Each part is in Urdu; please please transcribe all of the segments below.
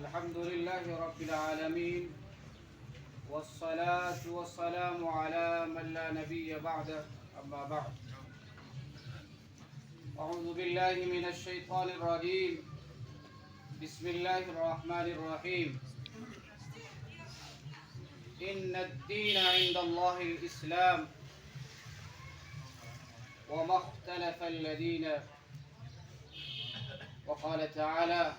الحمد لله رب العالمين والصلاة والسلام على من لا نبي بعده أما بعد أعوذ بالله من الشيطان الرجيم بسم الله الرحمن الرحيم إن الدين عند الله الإسلام وما اختلف الذين وقال تعالى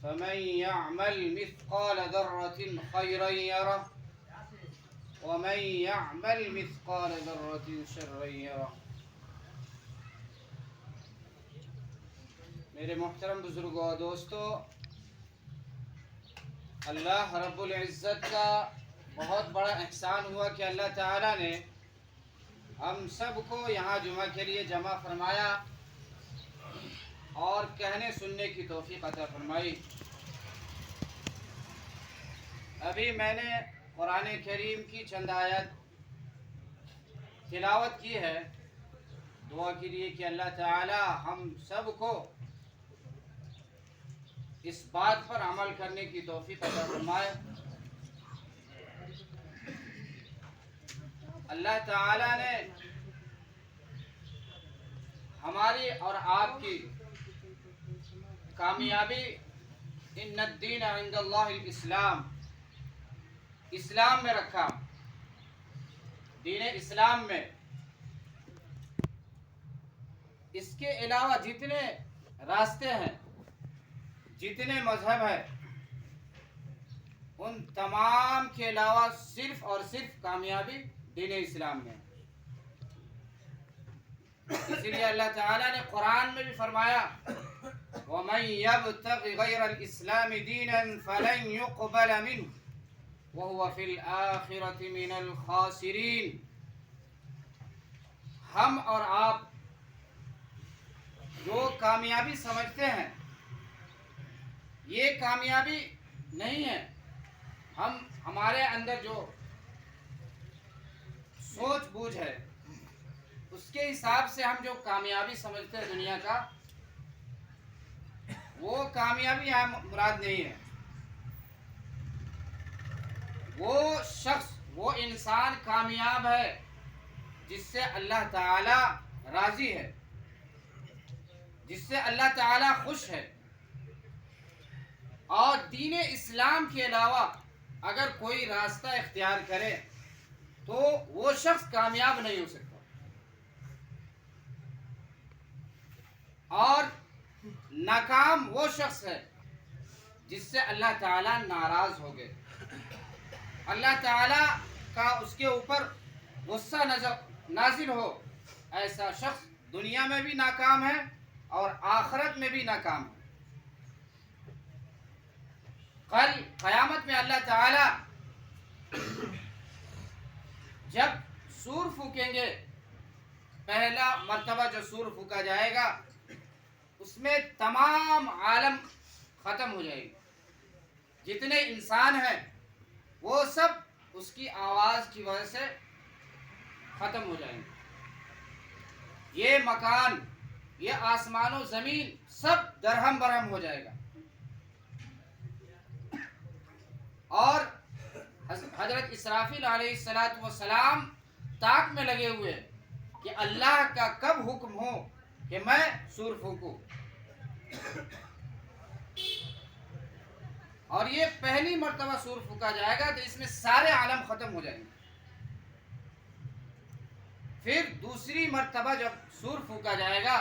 فمن يعمل مثقال ذرة خيرا يره ومن يعمل مثقال ذرة شرا يره. میرے محترم بزرگوں اور دوستو، اللہ رب العزت کا بہت بڑا احسان ہوا کہ اللہ تعالیٰ نے ہم سب کو یہاں جمعہ کے لیے جمع فرمایا اور کہنے سننے کی توفیق عطا فرمائی. ابھی میں نے قرآن کریم کی چند آیت تلاوت کی ہے. دعا کیجیے کہ اللہ تعالی ہم سب کو اس بات پر عمل کرنے کی توفیق عطا فرمائے. اللہ تعالی نے ہماری اور آپ کی کامیابی ان الدین عند اللہ الاسلام اسلام میں رکھا. دین اسلام میں اس کے علاوہ جتنے راستے ہیں، جتنے مذہب ہیں، ان تمام کے علاوہ صرف اور صرف کامیابی دین اسلام میں. اسی لیے اللہ تعالیٰ نے قرآن میں بھی فرمایا وَمَن يَبْتَغِ غَيْرَ الْإِسْلَامِ دِينًا فَلَن يُقْبَلَ مِنْهُ وَهُوَ فِي الْآخِرَةِ مِنَ الْخَاسِرِينَ. ہم اور آپ جو کامیابی سمجھتے ہیں یہ کامیابی نہیں ہے. ہمارے اندر جو سوچ بوجھ ہے اس کے حساب سے ہم جو کامیابی سمجھتے ہیں دنیا کا، وہ کامیابی یہاں مراد نہیں ہے. وہ شخص، وہ انسان کامیاب ہے جس سے اللہ تعالی راضی ہے، جس سے اللہ تعالی خوش ہے. اور دین اسلام کے علاوہ اگر کوئی راستہ اختیار کرے تو وہ شخص کامیاب نہیں ہو سکتا. اور ناکام وہ شخص ہے جس سے اللہ تعالیٰ ناراض ہو گئے، اللہ تعالیٰ کا اس کے اوپر غصہ نازل ہو. ایسا شخص دنیا میں بھی ناکام ہے اور آخرت میں بھی ناکام ہے. کل قیامت میں اللہ تعالیٰ جب سور پھونکیں گے، پہلا مرتبہ جو سور پھونکا جائے گا اس میں تمام عالم ختم ہو جائے گی. جتنے انسان ہیں وہ سب اس کی آواز کی وجہ سے ختم ہو جائیں گے. یہ مکان، یہ آسمان و زمین سب درہم برہم ہو جائے گا. اور حضرت اسرافیل علیہ السلام طاق میں لگے ہوئے کہ اللہ کا کب حکم ہو کہ میں سور پھونکوں. اور یہ پہلی مرتبہ سور پھونکا جائے گا تو اس میں سارے عالم ختم ہو جائیں گے. پھر دوسری مرتبہ جب سور پھونکا جائے گا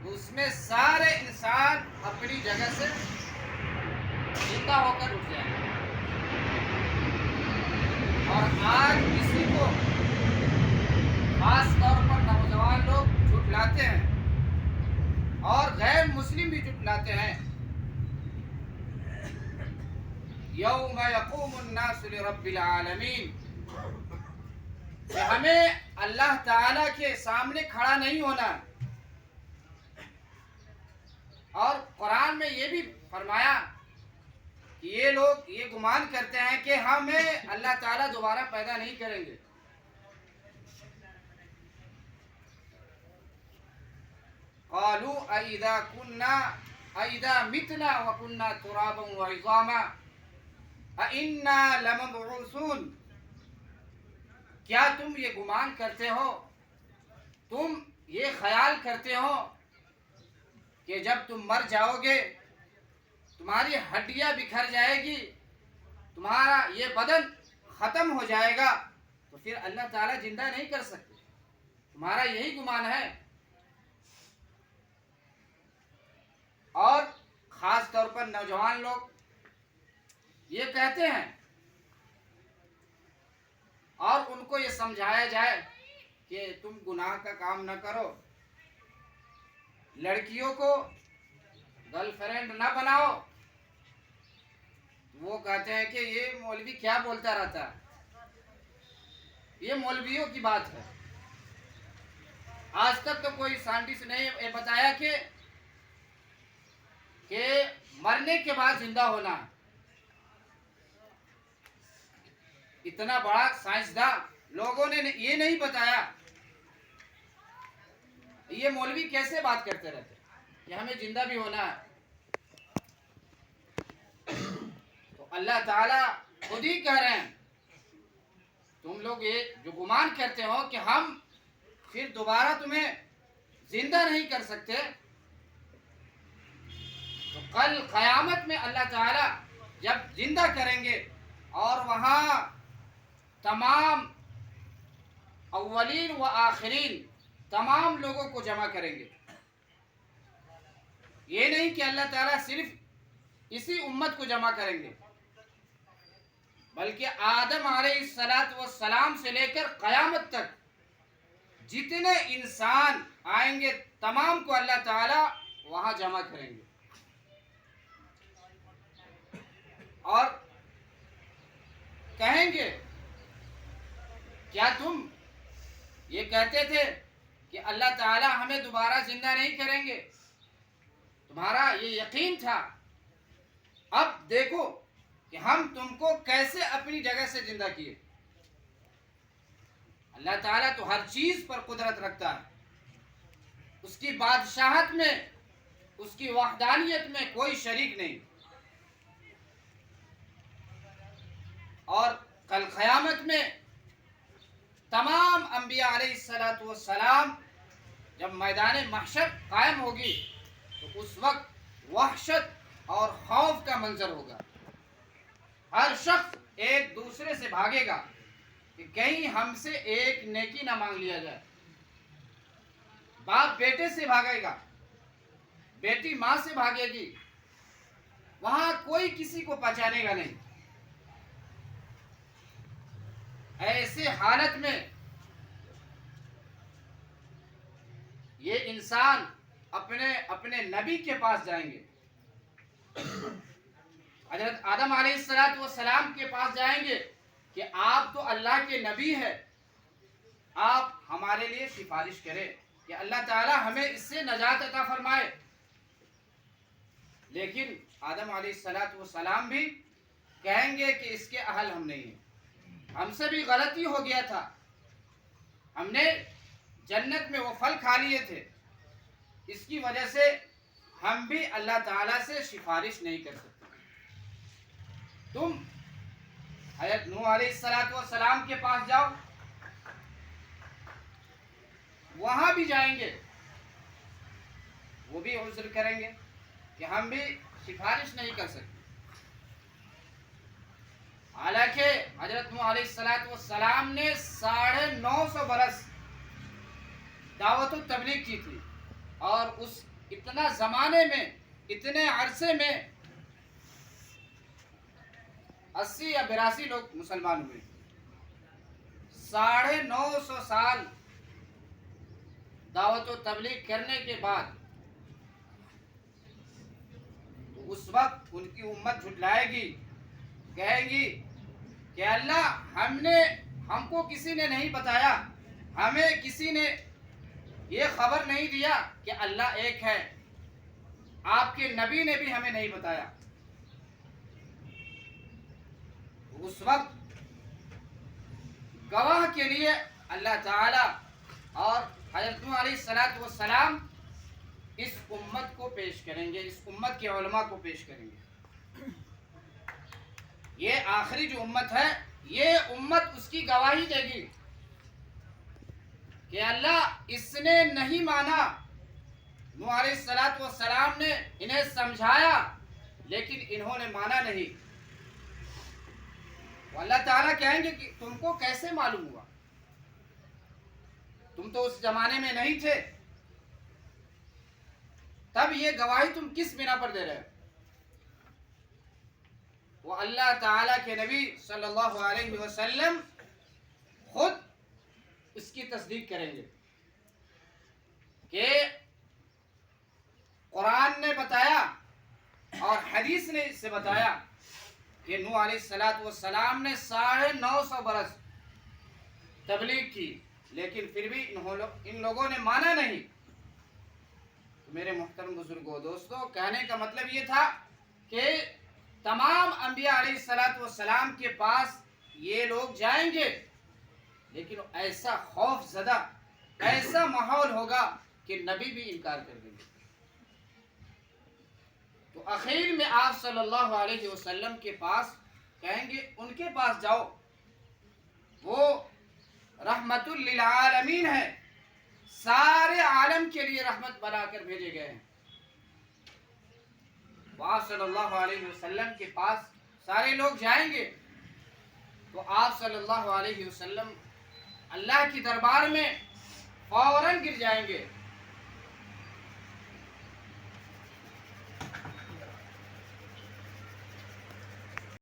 تو اس میں سارے انسان اپنی جگہ سے زندہ ہو کر اٹھ جائیں گے. اور آج کسی کو خاص طور پر نوجوان لوگ جھٹلاتے ہیں اور غیر مسلم بھی جھٹلاتے ہیں. یوم یقوم الناس لرب العالمین، کہ ہمیں اللہ تعالی کے سامنے کھڑا نہیں ہونا. اور قرآن میں یہ بھی فرمایا کہ یہ لوگ یہ گمان کرتے ہیں کہ ہمیں اللہ تعالیٰ دوبارہ پیدا نہیں کریں گے. قالوا أَإِذَا مِتْنَا وَكُنَّا تُرَابًا وَعِظَامًا أَإِنَّا لَمَبْعُوثُونَ، کیا تم یہ گمان کرتے ہو، تم یہ خیال کرتے ہو کہ جب تم مر جاؤ گے، تمہاری ہڈیاں بکھر جائے گی، تمہارا یہ بدن ختم ہو جائے گا، تو پھر اللہ تعالیٰ زندہ نہیں کر سکتے؟ تمہارا یہی گمان ہے؟ اور خاص طور پر نوجوان لوگ یہ کہتے ہیں، اور ان کو یہ سمجھایا جائے کہ تم گناہ کا کام نہ کرو، لڑکیوں کو گرل فرینڈ نہ بناؤ، وہ کہتے ہیں کہ یہ مولوی کیا بولتا رہتا ہے، یہ مولویوں کی بات ہے۔ آج تک تو کوئی سائنٹسٹ نے یہ بتایا کہ مرنے کے بعد زندہ ہونا ہے۔ اتنا بڑا سائنسداں لوگوں نے یہ نہیں بتایا، یہ مولوی کیسے بات کرتے رہتے کہ ہمیں زندہ بھی ہونا ہے؟ تو اللہ تعالیٰ خود ہی کہہ رہے ہیں، تم لوگ یہ جو گمان کرتے ہو کہ ہم پھر دوبارہ تمہیں زندہ نہیں کر سکتے، تو کل قیامت میں اللہ تعالیٰ جب زندہ کریں گے اور وہاں تمام اولین و آخرین تمام لوگوں کو جمع کریں گے، یہ نہیں کہ اللہ تعالیٰ صرف اسی امت کو جمع کریں گے، بلکہ آدم علیہ السلام سے لے کر قیامت تک جتنے انسان آئیں گے تمام کو اللہ تعالیٰ وہاں جمع کریں گے، اور کہیں گے کیا تم یہ کہتے تھے کہ اللہ تعالیٰ ہمیں دوبارہ زندہ نہیں کریں گے؟ تمہارا یہ یقین تھا، اب دیکھو کہ ہم تم کو کیسے اپنی جگہ سے زندہ کیے۔ اللہ تعالیٰ تو ہر چیز پر قدرت رکھتا ہے، اس کی بادشاہت میں، اس کی وحدانیت میں کوئی شریک نہیں، اور کل قیامت میں تمام انبیاء علیہ السلام جب میدان محشر قائم ہوگی تو اس وقت وحشت اور خوف کا منظر ہوگا، ہر شخص ایک دوسرے سے بھاگے گا کہ کہیں ہم سے ایک نیکی نہ مانگ لیا جائے، باپ بیٹے سے بھاگے گا، بیٹی ماں سے بھاگے گی، وہاں کوئی کسی کو پہچانے گا نہیں۔ ایسے حالت میں یہ انسان اپنے نبی کے پاس جائیں گے، حضرت آدم علیہ السلام کے پاس جائیں گے کہ آپ تو اللہ کے نبی ہیں، آپ ہمارے لیے سفارش کریں کہ اللہ تعالی ہمیں اس سے نجات عطا فرمائے۔ لیکن آدم علیہ السلام بھی کہیں گے کہ اس کے اہل ہم نہیں ہیں، ہم سے بھی غلطی ہو گیا تھا، ہم نے جنت میں وہ پھل کھا لیے تھے، اس کی وجہ سے ہم بھی اللہ تعالیٰ سے سفارش نہیں کر سکتے۔ تم حضرت نوح علیہ السلام کے پاس جاؤ، وہاں بھی جائیں گے، وہ بھی عذر کریں گے کہ ہم بھی سفارش نہیں کر سکتے۔ حالانکہ حضرت نوح علیہ السلام نے 950 برس دعوت و تبلیغ کی تھی، اور اس اتنا زمانے میں، اتنے عرصے میں 80 یا 82 لوگ مسلمان ہوئے۔ 950 سال دعوت و تبلیغ کرنے کے بعد تو اس وقت ان کی امت جھٹلائے گی، کہیں گی کہ اللہ ہم کو کسی نے نہیں بتایا، ہمیں کسی نے یہ خبر نہیں دیا کہ اللہ ایک ہے، آپ کے نبی نے بھی ہمیں نہیں بتایا۔ اس وقت گواہ کے لیے اللہ تعالی اور حضرت نوح علیہ السلام کو پیش کریں گے، اس امت کے علماء کو پیش کریں گے. یہ آخری جو امت ہے، یہ امت اس کی گواہی دے گی کہ اللہ اس نے نہیں مانا. نوح علیہ السلام نے انہیں سمجھایا لیکن انہوں نے مانا نہیں. تو اللہ تعالیٰ کہیں گے کہ تم کو کیسے معلوم ہوا؟ تم تو اس زمانے میں نہیں تھے، تب یہ گواہی تم کس بنا پر دے رہے ہو؟ وہ اللہ تعالیٰ کے نبی صلی اللہ علیہ وسلم خود اس کی تصدیق کریں گے کہ قرآن نے بتایا اور حدیث نے اس سے بتایا کہ نوح علیہ السلام نے 950 برس تبلیغ کی لیکن پھر بھی ان لوگوں نے مانا نہیں. میرے محترم بزرگوں دوستوں، کہنے کا مطلب یہ تھا کہ تمام انبیاء علیہ السلام کے پاس یہ لوگ جائیں گے لیکن ایسا خوف زدہ ایسا ماحول ہوگا کہ نبی بھی انکار کر دیں گے. تو اخیر میں آپ صلی اللہ علیہ وسلم کے پاس کہیں گے ان کے پاس جاؤ، وہ رحمت للعالمین ہے، سارے عالم کے لیے رحمت بنا کر بھیجے گئے ہیں. آپ صلی اللہ علیہ وسلم کے پاس سارے لوگ جائیں گے تو آپ صلی اللہ علیہ وسلم اللہ کی دربار میں فوراً گر جائیں گے